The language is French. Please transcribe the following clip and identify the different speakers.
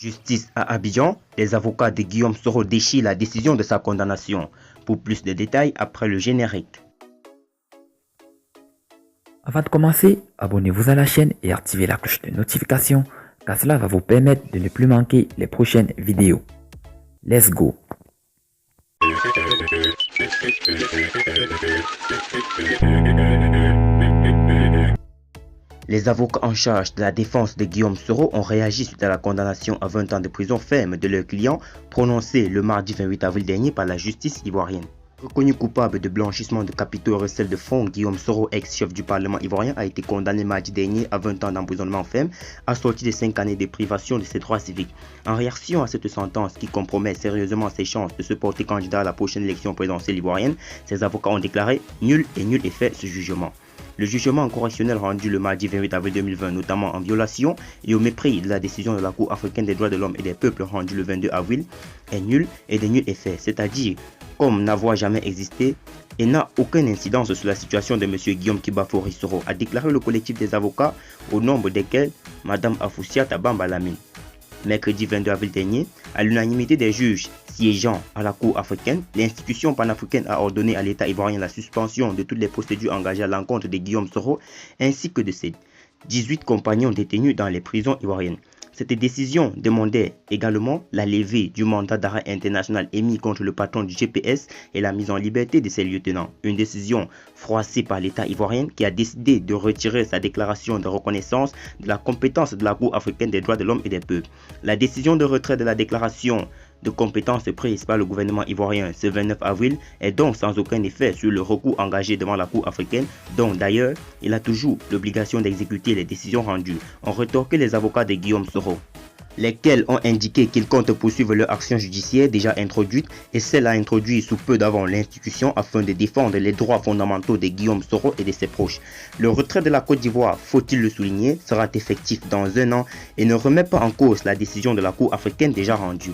Speaker 1: Justice à Abidjan, les avocats de Guillaume Soro déchirent la décision de sa condamnation. Pour plus de détails, après le générique.
Speaker 2: Avant de commencer, abonnez-vous à la chaîne et activez la cloche de notification car cela va vous permettre de ne plus manquer les prochaines vidéos. Let's go!
Speaker 1: Les avocats en charge de la défense de Guillaume Soro ont réagi suite à la condamnation à 20 ans de prison ferme de leur client prononcée le mardi 28 avril dernier par la justice ivoirienne. Reconnu coupable de blanchissement de capitaux et recel de fonds, Guillaume Soro, ex-chef du Parlement ivoirien, a été condamné mardi dernier à 20 ans d'emprisonnement ferme, assorti de 5 années de privation de ses droits civiques. En réaction à cette sentence qui compromet sérieusement ses chances de se porter candidat à la prochaine élection présidentielle ivoirienne, ses avocats ont déclaré « nul est fait ce jugement ». Le jugement correctionnel rendu le mardi 28 avril 2020, notamment en violation et au mépris de la décision de la Cour africaine des droits de l'homme et des peuples rendue le 22 avril, est nul et de nul effet, c'est-à-dire comme n'avoir jamais existé et n'a aucune incidence sur la situation de M. Guillaume Kibafori Soro, a déclaré le collectif des avocats, au nombre desquels Mme Afoussiata Bambalamine. Mercredi 22 avril dernier, à l'unanimité des juges siégeant à la Cour africaine, l'institution panafricaine a ordonné à l'État ivoirien la suspension de toutes les procédures engagées à l'encontre de Guillaume Soro ainsi que de ses 18 compagnons détenus dans les prisons ivoiriennes. Cette décision demandait également la levée du mandat d'arrêt international émis contre le patron du GPS et la mise en liberté de ses lieutenants. Une décision froissée par l'État ivoirien qui a décidé de retirer sa déclaration de reconnaissance de la compétence de la Cour africaine des droits de l'homme et des peuples. La décision de retrait de la déclaration de compétences prise par le gouvernement ivoirien ce 29 avril est donc sans aucun effet sur le recours engagé devant la Cour africaine, dont d'ailleurs il a toujours l'obligation d'exécuter les décisions rendues, ont rétorqué les avocats de Guillaume Soro, lesquels ont indiqué qu'ils comptent poursuivre leur action judiciaire déjà introduite et celle à introduire sous peu d'avant l'institution afin de défendre les droits fondamentaux de Guillaume Soro et de ses proches. Le retrait de la Côte d'Ivoire, faut-il le souligner, sera effectif dans 1 an et ne remet pas en cause la décision de la Cour africaine déjà rendue.